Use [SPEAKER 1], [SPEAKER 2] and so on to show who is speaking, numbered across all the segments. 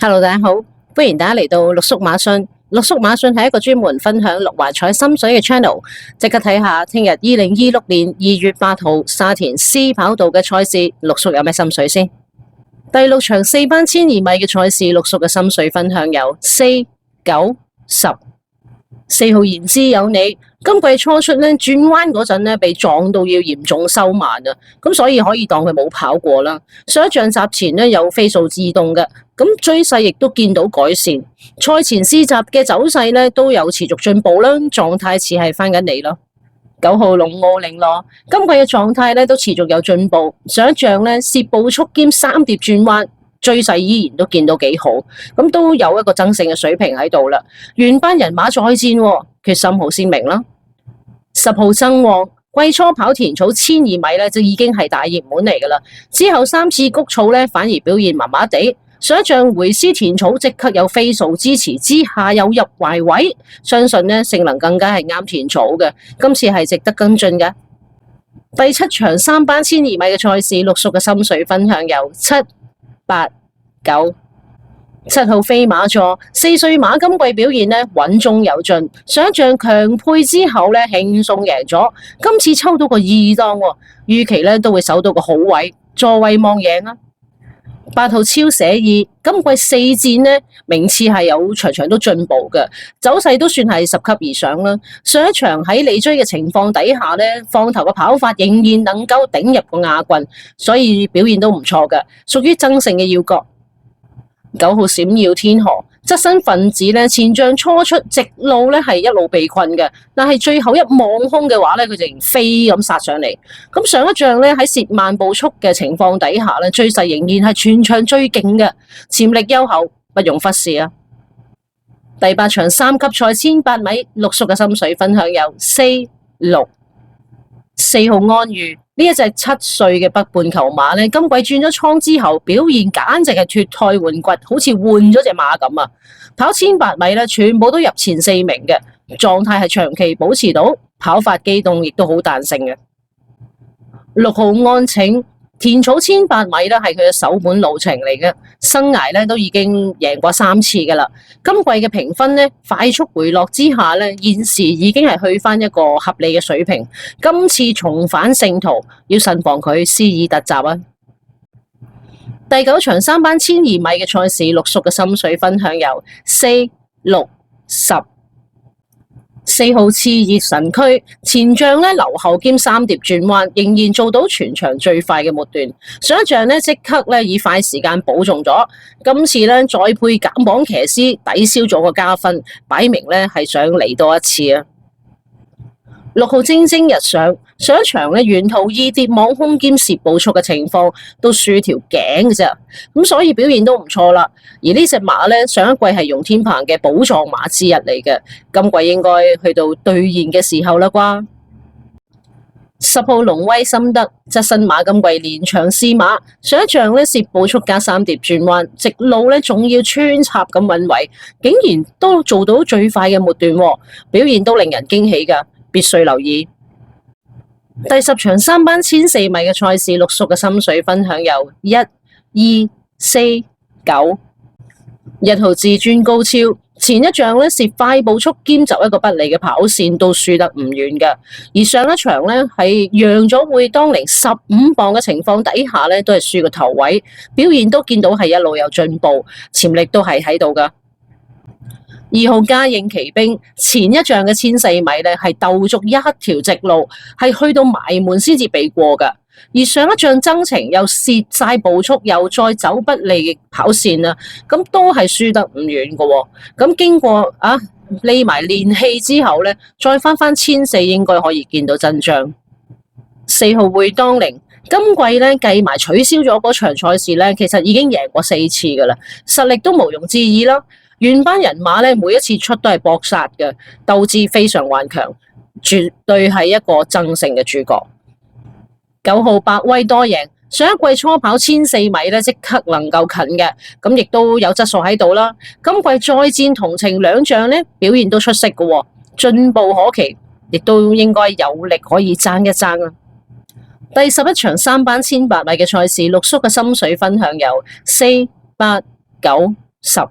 [SPEAKER 1] Hello，大家好，歡迎大家嚟到陸叔馬訊。陸叔馬訊係一個專門分享六合彩心水嘅 channel。即刻睇下聽日2026年2月8號沙田 C 跑道嘅賽事，陸叔有咩心水先？第六場4班12米嘅賽事，陸叔嘅心水分享有4、9、10。4號言之有你，今季初出咧轉彎嗰陣咧被撞到要嚴重收慢啊，咁所以可以當佢冇跑過啦。上一仗閘前咧有飛數自動嘅，咁追勢亦都見到改善。賽前試閘嘅走勢咧都有持續進步啦，狀態似係翻緊嚟咯。9號龍奧玲羅今季嘅狀態咧都持續有進步，上一仗咧涉步速兼3碟轉彎。追勢依然都見到幾好，咁都有一個爭勝嘅水平喺度啦。原班人馬再戰，決心好鮮明啦。10號爭旺季初跑田草1200米咧就已經係大熱門嚟噶啦，之後3次谷草咧反而表現麻麻地。上一仗回師田草即刻有飛數支持之下有入懷位，相信咧性能更加係啱田草嘅，今次係值得跟進嘅。第7場3班1200米嘅賽事，陸叔嘅心水分享有7、8、9。7號飛馬座4歲馬今季表現咧穩中有進，上一仗強配之後咧輕鬆贏咗，今次抽到個2檔，預期咧都會守到個好位，座位望贏啊！8號超寫意今季4戰咧名次係有場場都進步嘅，走勢都算係10級以上啦。上一場喺你追嘅情況底下咧，放頭嘅跑法仍然能夠頂入個亞軍，所以表現都唔錯嘅，屬於爭勝嘅要角。9號閃耀天河側身分子咧前仗初出直路咧係一路被困嘅，但係最後一望空嘅話咧，佢就飛咁殺上嚟。咁上一仗咧喺涉慢步速嘅情況底下咧，追勢仍然係全場最勁嘅，潛力優厚，不容忽視啊！第8場3級賽1800米，陸叔嘅心水分享有4、6。4號安裕呢一隻7歲嘅北半球馬咧，今季轉咗倉之後，表現簡直係脫胎換骨，好似換咗隻馬咁啊！跑1800米咧，全部都入前4名嘅，狀態係長期保持到，跑法機動亦都好彈性嘅。6號安晴田草1800米咧係佢嘅首本路程嚟嘅，生涯咧都已經贏過3次噶啦。今季嘅評分咧快速回落之下咧，現時已經係去翻一個合理嘅水平。今次重返勝途，要慎防佢施以突襲啊！第9場3班1200米嘅賽事，陸叔嘅心水分享有4、6、10。4號熾熱神驅前仗咧留後兼3碟轉彎，仍然做到全場最快嘅末段。上一仗咧即刻咧以快時間保中咗，今次咧再配減磅騎師抵消咗個加分，擺明咧係想嚟多一次啊！6號蒸蒸日上一場咧沿途2碟網空兼攝步速嘅情況都輸條頸嘅啫，咁所以表現都唔錯啦。而呢隻馬咧上一季係容天鵬嘅寶藏馬之一嚟嘅，今季應該去到兌現嘅時候啦啩。10號龍威心得側身馬今季連場試馬，上一仗咧攝步速加3碟轉彎，直路咧仲要穿插咁穩位，竟然都做到最快嘅末段，表現都令人驚喜噶。必須留意。第10場3班1400米嘅賽事，陸叔嘅心水分享有1、2、4、9。1號至尊高超前一仗咧涉快步速兼走一個不利嘅跑線，都輸得唔遠嘅。而上一場咧係讓咗會當凌15磅嘅情況底下咧，都係輸個頭位，表現都見到係一路有進步，潛力都係喺度噶。2號嘉應奇兵前一仗嘅1400米咧係鬥足一條直路，係去到埋門先至避過噶。而上一仗征程又蝕晒步速，又再走不利嘅跑線啦，咁都係輸得唔遠噶。咁經過匿埋練氣之後咧，再翻1400應該可以見到真章。4號會當凌今季咧計埋取消咗嗰場賽事咧，其實已經贏過4次噶啦，實力都毋庸置疑啦。原班人馬咧，每一次出都係搏殺嘅，鬥志非常頑強，絕對係一個爭勝嘅主角。9號百威多贏上一季初跑1400米咧，即刻能夠近嘅，咁亦都有質素喺度啦。今季再戰同程兩仗咧，表現都出色嘅，進步可期，亦都應該有力可以爭一爭啊！第11場3班1800米嘅賽事，陸叔嘅心水分享有4、8、9、10。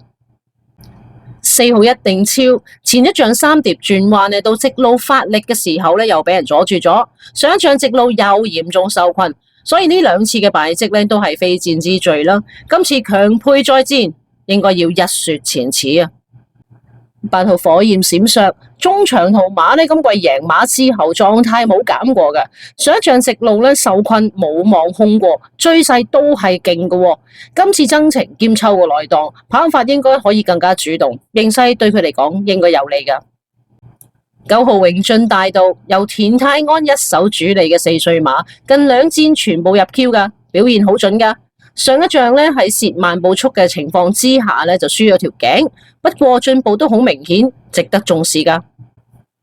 [SPEAKER 1] 4號一定超前一仗3碟轉彎到直路發力嘅時候又俾人阻住咗，上一仗直路又嚴重受困，所以呢2次嘅敗績都係非戰之罪啦。今次強配再戰，應該要一雪前恥啊！8號火焰閃爍中長途馬今季贏馬之後狀態冇減過嘅，上一仗直路受困冇望空過，追勢都係勁嘅。今次增程兼抽個內檔，跑法應該可以更加主動，形勢對佢嚟講應該有利噶。9號永進大道由田泰安一手主理嘅4歲馬，近2戰全部入 Q 噶，表現好準噶。上一仗喺蝕慢步速嘅情況之下就輸咗條頸，不過進步都好明顯，值得重視噶。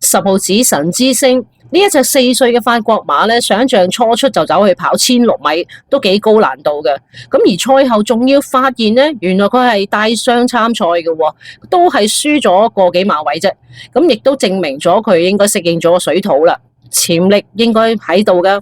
[SPEAKER 1] 10號子神之星呢一隻4歲嘅法國馬上一仗初出就走去跑1600米，都幾高難度嘅。咁而賽後仲要發現原來佢係帶傷參賽嘅，都係輸咗個幾馬位啫。咁亦都證明咗佢應該適應咗個水土啦，潛力應該喺度噶。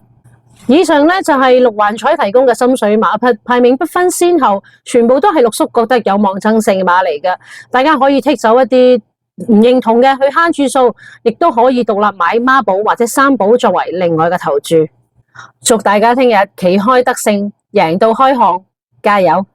[SPEAKER 1] 以上就係六環彩提供嘅心水馬匹，排名不分先後，全部都係陸叔覺得有望爭勝嘅馬嚟嘅。大家可以剔走一啲唔認同嘅去慳注數，亦都可以獨立買孖寶或者三寶作為另外嘅投注。祝大家聽日旗開得勝，贏到開巷，加油！